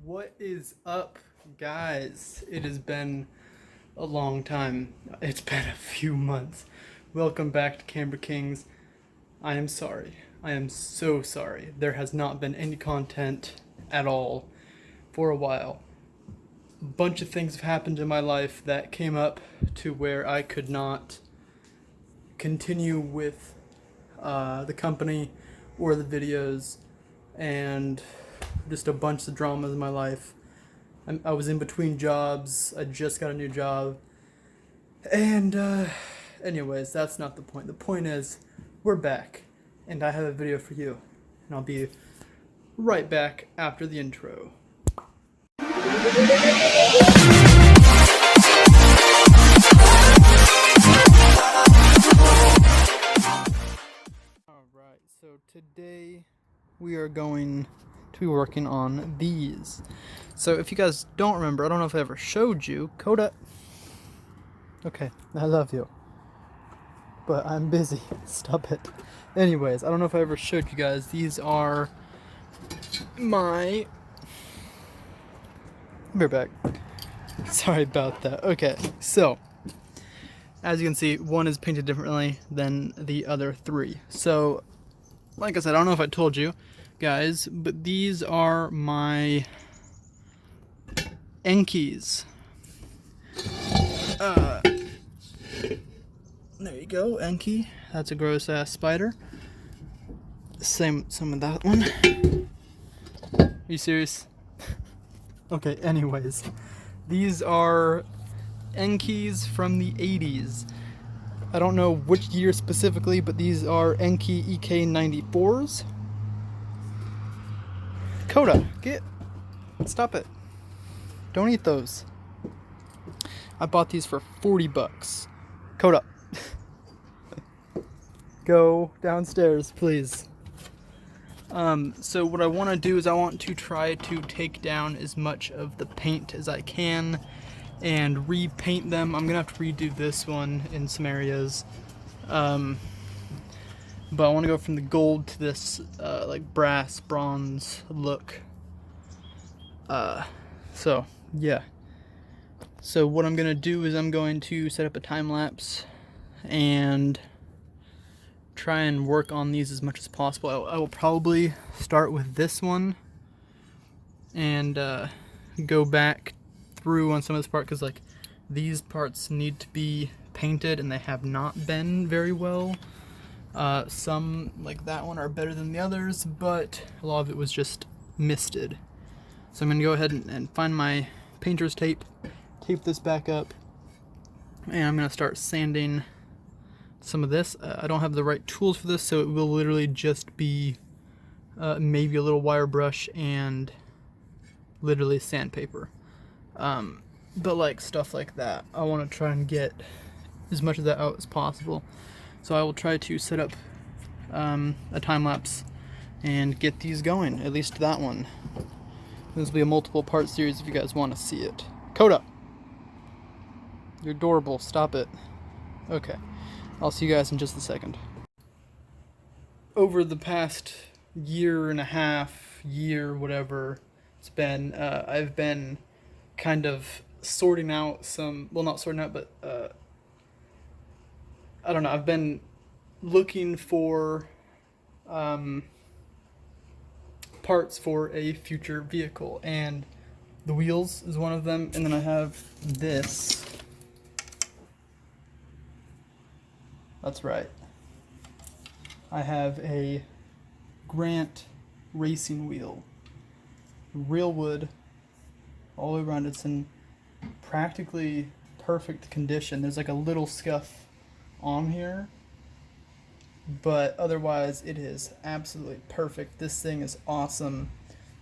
What is up, guys? It has been a long time. It's been a few months. Welcome back to Kamber Kings. I am sorry. I am so sorry. There has not been any content at all for a while. A bunch of things have happened in my life that came up to where I could not continue with the company or the videos, and just a bunch of dramas in my life. I was in between jobs. I just got a new job. And anyways, that's not the point. The point is, we're back, and I have a video for you. And I'll be right back after the intro. Alright, so today we are going to be working on these. So if you guys don't remember, I don't know if I ever showed you, Coda. Okay, I love you, but I'm busy. Stop it. Anyways, I don't know if I ever showed you guys. These are my... We're back. Sorry about that. Okay, so as you can see, one is painted differently than the other three. So, like I said, I don't know if I told you guys, but these are my Ekneis. There you go, Eknei. That's a gross ass spider. Same with that one. Are you serious? Okay, anyways. These are Ekneis from the 80s. I don't know which year specifically, but these are Eknei Ek94's. Coda, stop it. Don't eat those. I bought these for 40 bucks. Coda. Go downstairs, please. So what I want to do is I want to try to take down as much of the paint as I can and repaint them. I'm gonna have to redo this one in some areas. But I want to go from the gold to this like brass bronze look. So yeah. So what I'm gonna do is I'm going to set up a time lapse and try and work on these as much as possible. I will probably start with this one and go back through on some of this part, because like these parts need to be painted and they have not been very well. Some, like that one, are better than the others, but a lot of it was just misted. So I'm going to go ahead and find my painter's tape, tape this back up, and I'm going to start sanding some of this. I don't have the right tools for this, so it will literally just be maybe a little wire brush and literally sandpaper. But like stuff like that, I want to try and get as much of that out as possible. So I will try to set up a time lapse and get these going, at least that one. This will be a multiple part series if you guys want to see it. Coda! You're adorable, stop it. Okay, I'll see you guys in just a second. Over the past year and a half, whatever it's been, I've been kind of sorting out some, well, not sorting out, but I don't know, I've been looking for parts for a future vehicle, and the wheels is one of them, and then I have this. That's right. I have a Grant racing wheel. Real wood all the way around. It's in practically perfect condition. There's like a little scuff on here, but otherwise it is absolutely perfect. This thing is awesome.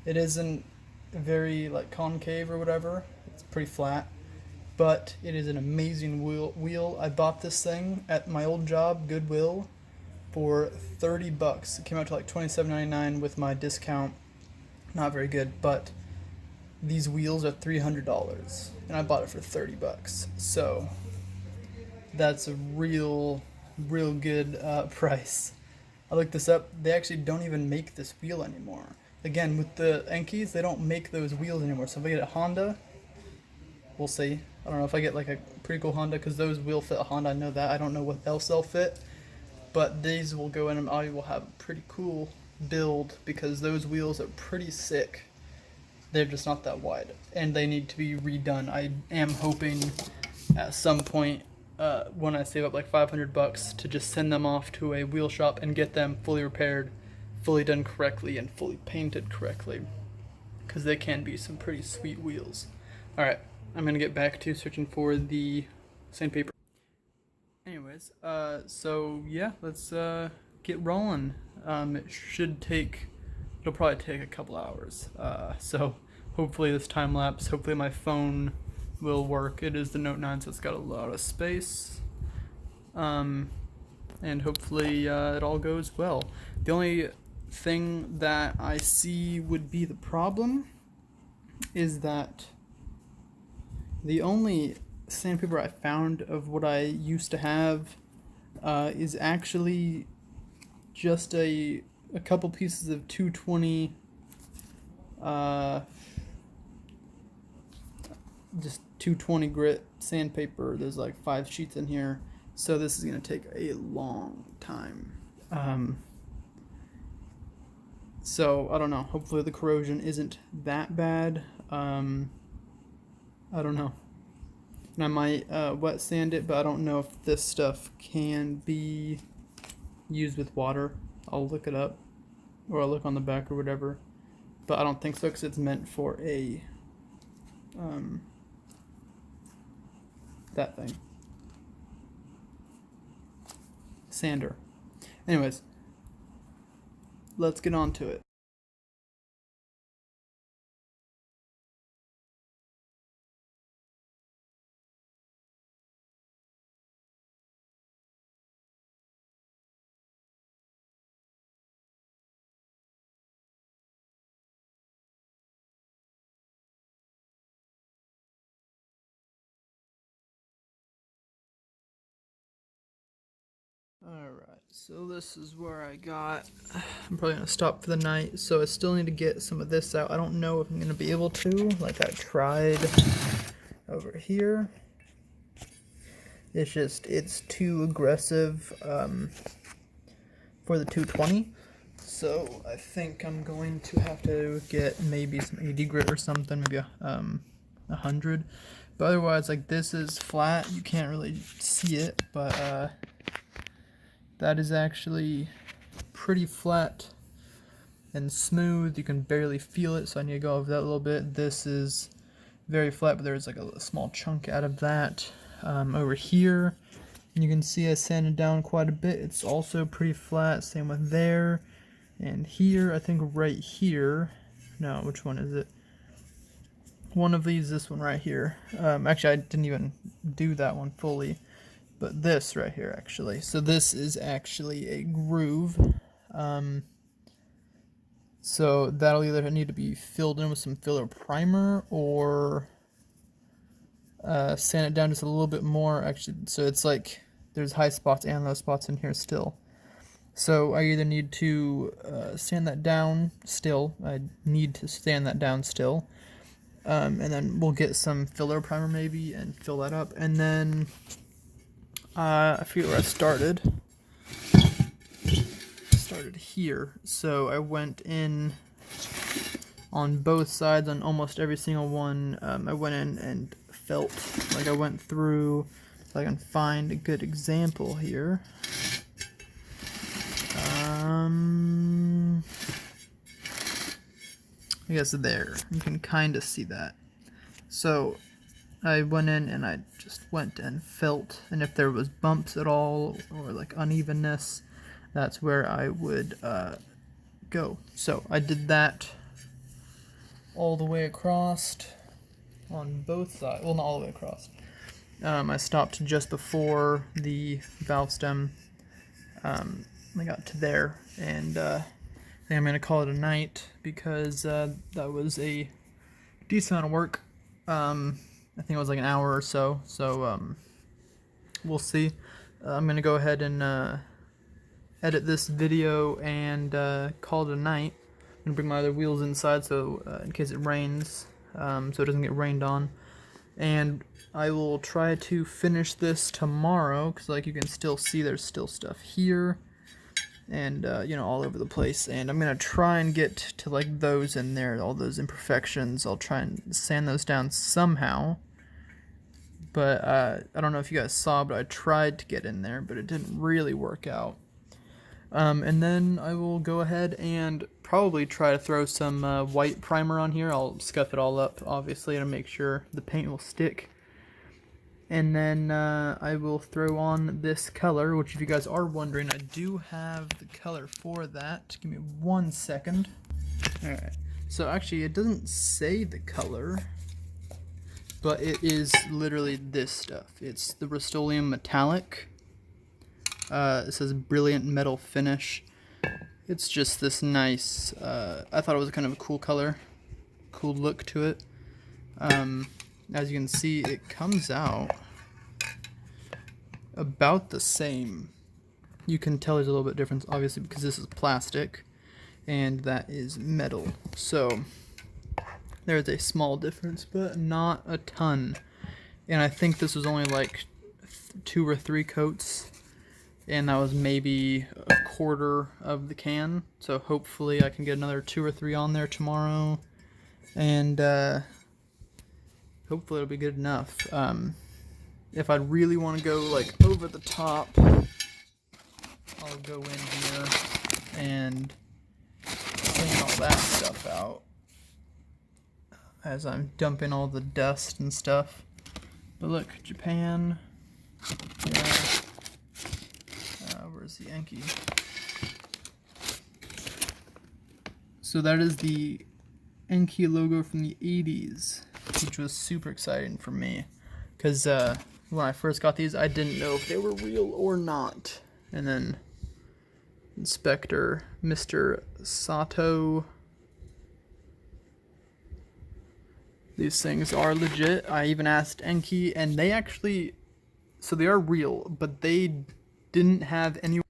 It isn't very like concave or whatever. It's pretty flat, but it is an amazing wheel. I bought this thing at my old job, Goodwill, for 30 bucks. It came out to like $27.99 with my discount. Not very good, but these wheels are $300 and I bought it for 30 bucks. So that's a real good price. I looked this up. They actually don't even make this wheel anymore. again, with the Enkeis, they don't make those wheels anymore. So if I get a Honda, we'll see. I don't know if I get like a pretty cool Honda, because those will fit a Honda. I know that. I don't know what else they'll fit, but these will go in and I will have a pretty cool build, because those wheels are pretty sick. They're just not that wide, and they need to be redone. I am hoping at some point, when I save up like $500, to just send them off to a wheel shop and get them fully repaired, fully done correctly, and fully painted correctly, because they can be some pretty sweet wheels. Alright, I'm gonna get back to searching for the sandpaper. Anyways, so yeah, let's get rolling. It'll probably take a couple hours. So hopefully this time lapse, hopefully my phone will work. It is the Note 9, so it's got a lot of space. And hopefully it all goes well. The only thing that I see would be the problem is that the only sandpaper I found of what I used to have is actually just a couple pieces of 220 just 220 grit sandpaper. There's like 5 sheets in here, so this is gonna take a long time. So I don't know, hopefully the corrosion isn't that bad. I don't know, and I might wet sand it, but I don't know if this stuff can be used with water. I'll look it up, or I'll look on the back or whatever, but I don't think so, because it's meant for a that thing, sander. Anyways, let's get on to it. Alright, so this is where I'm probably going to stop for the night, so I still need to get some of this out. I don't know if I'm going to be able to, like I tried over here. It's too aggressive for the 220, so I think I'm going to have to get maybe some 80 grit or something, maybe 100. But otherwise, like, this is flat, you can't really see it, but that is actually pretty flat and smooth. You can barely feel it, so I need to go over that a little bit. This is very flat, but there's like a small chunk out of that. Over here, and you can see I sanded down quite a bit. It's also pretty flat, same with there. And here, I think right here, no, which one is it? One of these, this one right here. Actually, I didn't even do that one fully. But this right here, actually. So this is actually a groove. So that'll either need to be filled in with some filler primer, or sand it down just a little bit more. Actually, so it's like there's high spots and low spots in here still. So I either need to sand that down still. I need to sand that down still. And then we'll get some filler primer maybe and fill that up. And then I forget where I started. Started here. So I went in on both sides, on almost every single one. I went in and felt like I went through, if I can find a good example here. I guess there, you can kind of see that. So I went in and I just went and felt, and if there was bumps at all or like unevenness, that's where I would go. So I did that all the way across on both sides. Well, not all the way across. I stopped just before the valve stem. I got to there, and I think I'm going to call it a night, because that was a decent amount of work. I think it was like an hour or so, we'll see. I'm going to go ahead and edit this video and call it a night. gonna bring my other wheels inside so in case it rains, so it doesn't get rained on. And I will try to finish this tomorrow because, like, you can still see there's still stuff here and you know, all over the place. And I'm gonna try and get to like those in there, all those imperfections. I'll try and sand those down somehow. But I don't know if you guys saw, but I tried to get in there, but it didn't really work out. And then I will go ahead and probably try to throw some white primer on here. I'll scuff it all up, obviously, to make sure the paint will stick. And then I will throw on this color, which if you guys are wondering, I do have the color for that. Give me 1 second. Alright, so actually it doesn't say the color, but it is literally this stuff. It's the Rust-Oleum Metallic. It says Brilliant Metal Finish. It's just this nice, I thought it was kind of a cool color, cool look to it. As you can see, it comes out about the same. You can tell there's a little bit difference, obviously, because this is plastic and that is metal. So there's a small difference, but not a ton. And I think this was only like 2 or 3 coats, and that was maybe a quarter of the can. So hopefully I can get another 2 or 3 on there tomorrow, and hopefully it'll be good enough. If I really want to go like over the top, I'll go in here and clean all that stuff out as I'm dumping all the dust and stuff. But look, Japan. Yeah. Where's the Yankee? So that is the Yankee logo from the 80s, which was super exciting for me, because when I first got these, I didn't know if they were real or not. And then Inspector Mr. Sato, these things are legit. I even asked Enki, and they actually, so they are real, but they didn't have anyone.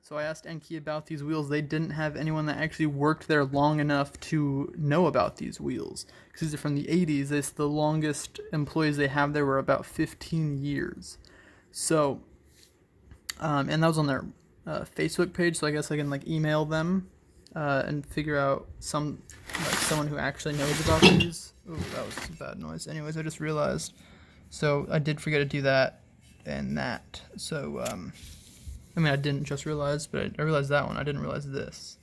So I asked Enki about these wheels. They didn't have anyone that actually worked there long enough to know about these wheels, because these are from the 80s. It's the longest employees they have there were about 15 years. So, and that was on their Facebook page. So I guess I can like email them and figure out someone who actually knows about these. Oh, that was a bad noise. Anyways, I just realized. So I did forget to do that and that. So I mean, I didn't just realize, but I realized that one. I didn't realize this.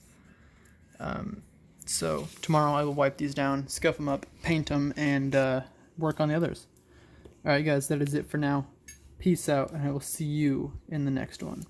So tomorrow I will wipe these down, scuff them up, paint them, and work on the others. Alright guys, that is it for now. Peace out, and I will see you in the next one.